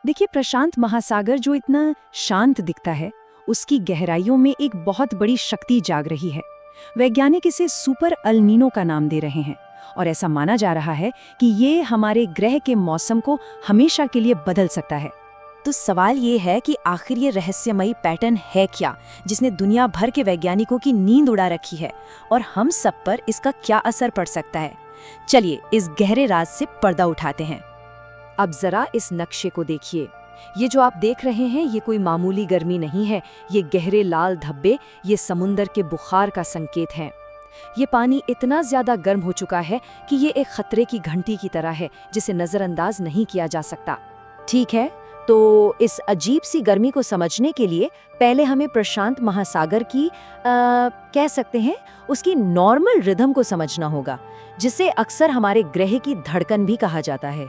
देखिए, प्रशांत महासागर जो इतना शांत दिखता है, उसकी गहराइयों में एक बहुत बड़ी शक्ति जाग रही है। वैज्ञानिक इसे सुपर अल नीनो का नाम दे रहे हैं और ऐसा माना जा रहा है कि ये हमारे ग्रह के मौसम को हमेशा के लिए बदल सकता है। तो सवाल ये है कि आखिर ये रहस्यमयी पैटर्न है क्या, जिसने दुनिया भर के वैज्ञानिकों की नींद उड़ा रखी है, और हम सब पर इसका क्या असर पड़ सकता है। चलिए इस गहरे राज से पर्दा उठाते हैं। अब जरा इस नक्शे को देखिए। ये जो आप देख रहे हैं, ये कोई मामूली गर्मी नहीं है। ये गहरे लाल धब्बे, ये समुंदर के बुखार का संकेत है। ये पानी इतना ज्यादा गर्म हो चुका है कि ये एक खतरे की घंटी की तरह है, जिसे नजरअंदाज नहीं किया जा सकता। ठीक है, तो इस अजीब सी गर्मी को समझने के लिए पहले हमें प्रशांत महासागर की कह सकते हैं उसकी नॉर्मल रिदम को समझना होगा, जिसे अक्सर हमारे ग्रह की धड़कन भी कहा जाता है।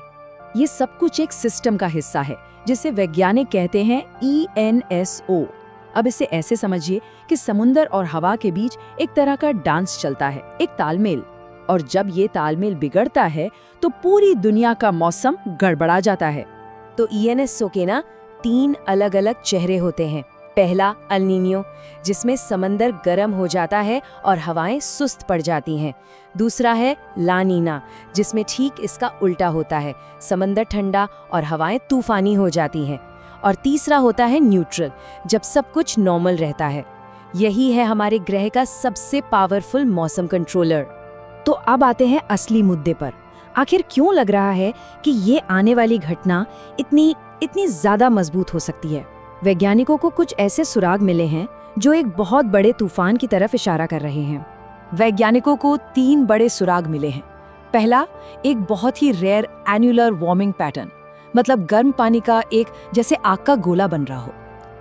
ये सब कुछ एक सिस्टम का हिस्सा है, जिसे वैज्ञानिक कहते हैं ENSO। अब इसे ऐसे समझिए कि समुंदर और हवा के बीच एक तरह का डांस चलता है, एक तालमेल। और जब ये तालमेल बिगड़ता है तो पूरी दुनिया का मौसम गड़बड़ा जाता है। तो ENSO के ना 3 अलग अलग चेहरे होते हैं। पहला अल नीनो, जिसमें समंदर गर्म हो जाता है और हवाएं सुस्त पड़ जाती हैं। दूसरा है ला नीना, जिसमें ठीक इसका उल्टा होता है, समंदर ठंडा और हवाएं तूफानी हो जाती हैं। और तीसरा होता है न्यूट्रल, जब सब कुछ नॉर्मल रहता है। यही है हमारे ग्रह का सबसे पावरफुल मौसम कंट्रोलर। तो अब आते हैं असली मुद्दे पर। आखिर क्यों लग रहा है कि ये आने वाली घटना इतनी ज्यादा मजबूत हो सकती है? वैज्ञानिकों को कुछ ऐसे सुराग मिले हैं जो एक बहुत बड़े तूफान की तरफ इशारा कर रहे हैं। वैज्ञानिकों को 3 बड़े सुराग मिले हैं। पहला, एक बहुत ही रेयर एन्युलर वार्मिंग पैटर्न, मतलब गर्म पानी का एक जैसे आग का गोला बन रहा हो।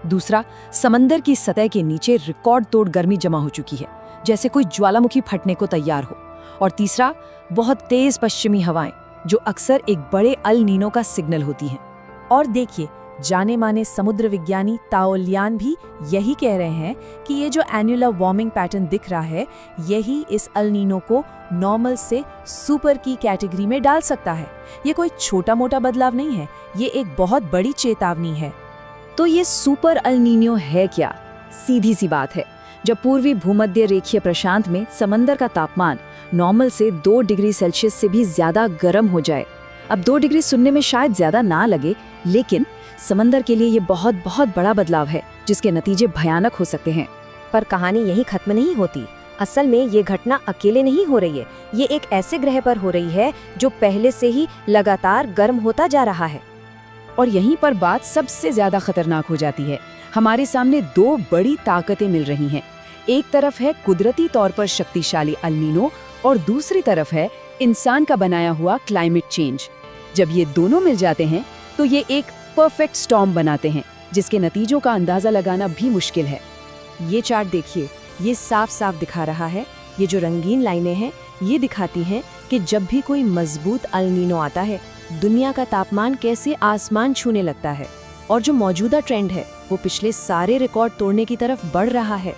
दूसरा, समंदर की सतह के नीचे रिकॉर्ड तोड़ गर्मी जमा हो चुकी है, जैसे कोई ज्वालामुखी फटने को तैयार हो। और तीसरा, बहुत तेज पश्चिमी हवाएं, जो अक्सर एक बड़े अल नीनो का सिग्नल होती हैं। और देखिए, जाने माने समुद्र विज्ञानी ताओ लियान भी यही कह रहे हैं कि ये जो एन्युलर वार्मिंग पैटर्न दिख रहा है, यही इस अल नीनो को नॉर्मल से सुपर की कैटेगरी में डाल सकता है। ये कोई छोटा मोटा बदलाव नहीं है, ये एक बहुत बड़ी चेतावनी है। तो ये सुपर अल नीनो है क्या? सीधी सी बात है, जब पूर्वी भूमध्य रेखीय प्रशांत में समंदर का तापमान नॉर्मल से 2 डिग्री सेल्सियस से भी ज्यादा गर्म हो जाए। अब 2 डिग्री सुनने में शायद ज्यादा ना लगे, लेकिन समंदर के लिए ये बहुत बड़ा बदलाव है, जिसके नतीजे भयानक हो सकते हैं। पर कहानी यही खत्म नहीं होती। असल में ये घटना अकेले नहीं हो रही है, ये एक ऐसे ग्रह पर हो रही है जो पहले से ही लगातार गर्म होता जा रहा है। और यहीं पर बात सबसे ज्यादा खतरनाक हो जाती है। हमारे सामने 2 बड़ी ताकतें मिल रही हैं। एक तरफ है कुदरती तौर पर शक्तिशाली अल नीनो, और दूसरी तरफ है इंसान का बनाया हुआ क्लाइमेट चेंज। जब ये दोनों मिल जाते हैं तो ये एक परफेक्ट स्टॉर्म बनाते हैं, जिसके नतीजों का अंदाजा लगाना भी मुश्किल है। ये चार्ट देखिए, ये साफ साफ दिखा रहा है। ये जो रंगीन लाइनें हैं, ये दिखाती हैं कि जब भी कोई मजबूत अल नीनो आता है, दुनिया का तापमान कैसे आसमान छूने लगता है। और जो मौजूदा ट्रेंड है, वो पिछले सारे रिकॉर्ड तोड़ने की तरफ बढ़ रहा है।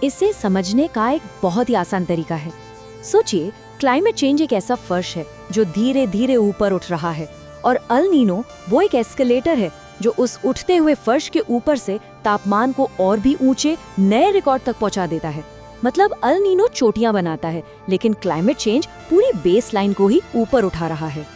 इसे समझने का एक बहुत ही आसान तरीका है। सोचिए, क्लाइमेट चेंज एक ऐसा फर्श है जो धीरे धीरे ऊपर उठ रहा है, और अल नीनो वो एक एस्केलेटर है जो उस उठते हुए फर्श के ऊपर से तापमान को और भी ऊंचे नए रिकॉर्ड तक पहुंचा देता है। मतलब अल नीनो चोटियां बनाता है, लेकिन क्लाइमेट चेंज पूरी बेस लाइन को ही ऊपर उठा रहा है।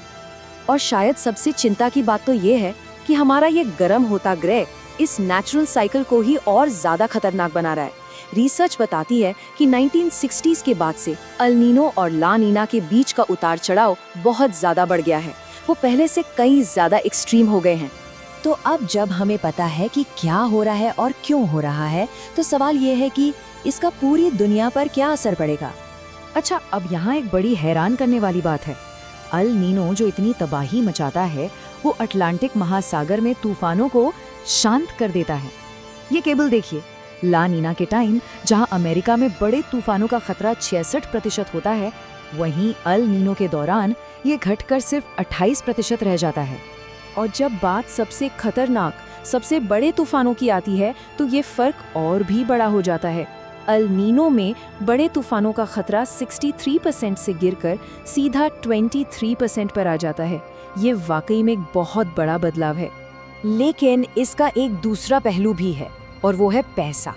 और शायद सबसे चिंता की बात तो ये है कि हमारा ये गर्म होता ग्रह इस नेचुरल साइकिल को ही और ज्यादा खतरनाक बना रहा है। रिसर्च बताती है कि 1960s के बाद से अल नीनो और ला नीना के बीच का उतार चढ़ाव बहुत ज्यादा बढ़ गया है। वो पहले से कई ज्यादा एक्सट्रीम हो गए हैं। तो अब जब हमें पता है कि क्या हो रहा है और क्यों हो रहा है, तो सवाल ये है कि इसका पूरी दुनिया पर क्या असर पड़ेगा। अच्छा, अब यहाँ एक बड़ी हैरान करने वाली बात है। अल नीनो जो इतनी तबाही मचाता है, वो अटलांटिक महासागर में तूफानों को शांत कर देता है। ये केबल देखिए, ला नीना के टाइम जहाँ अमेरिका में बड़े तूफानों का खतरा 66% होता है, वहीं अल नीनो के दौरान ये घटकर सिर्फ 28% रह जाता है। और जब बात सबसे खतरनाक, सबसे बड़े तूफानों की आती है, तो ये फर्क और भी बड़ा हो जाता है। अल नीनो में बड़े तूफानों का खतरा 63% से गिरकर सीधा 23% पर आ जाता है। ये वाकई में एक बहुत बड़ा बदलाव है। लेकिन इसका एक दूसरा पहलू भी है और वो है पैसा।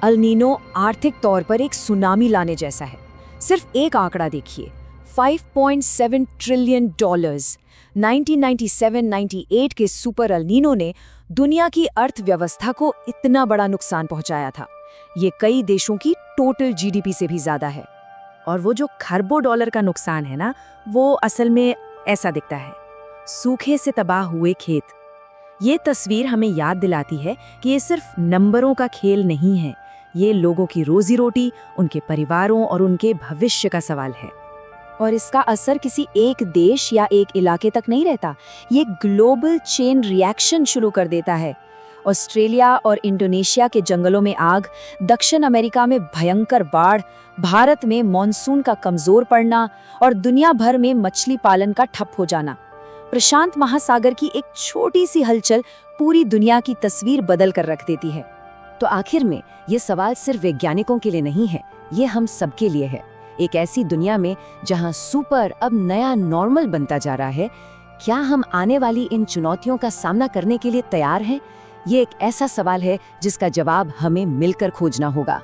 अल नीनो आर्थिक तौर पर एक सुनामी लाने जैसा है। सिर्फ एक आंकड़ा देखिए, 5.7 ट्रिलियन डॉलर्स। 1997-98 के सुपर अल नीनो ने दुनिया की अर्थव्यवस्था को इतना बड़ा नुकसान पहुंचाया था। ये कई देशों की टोटल जीडीपी से भी ज्यादा है। और वो जो खरबों डॉलर का नुकसान है ना, वो असल में ऐसा दिखता है। सूखे से तबाह हुए खेत। ये तस्वीर हमें याद दिलाती है कि ये सिर्फ नंबरों का खेल नहीं है, ये लोगों की रोजी रोटी, उनके परिवारों और उनके भविष्य का सवाल है। और इसका असर किसी एक देश या एक इलाके तक नहीं रहता, ये ग्लोबल चेन रिएक्शन शुरू कर देता है। ऑस्ट्रेलिया और इंडोनेशिया के जंगलों में आग, दक्षिण अमेरिका में भयंकर बाढ़, भारत में मॉनसून का कमजोर पड़ना और दुनिया भर में मछली पालन का ठप हो जाना। प्रशांत महासागर की एक छोटी सी हलचल पूरी दुनिया की तस्वीर बदल कर रख देती है। तो आखिर में ये सवाल सिर्फ वैज्ञानिकों के लिए नहीं है, ये हम सबके लिए है। एक ऐसी दुनिया में जहां सुपर अब नया नॉर्मल बनता जा रहा है, क्या हम आने वाली इन चुनौतियों का सामना करने के लिए तैयार हैं? ये एक ऐसा सवाल है जिसका जवाब हमें मिलकर खोजना होगा।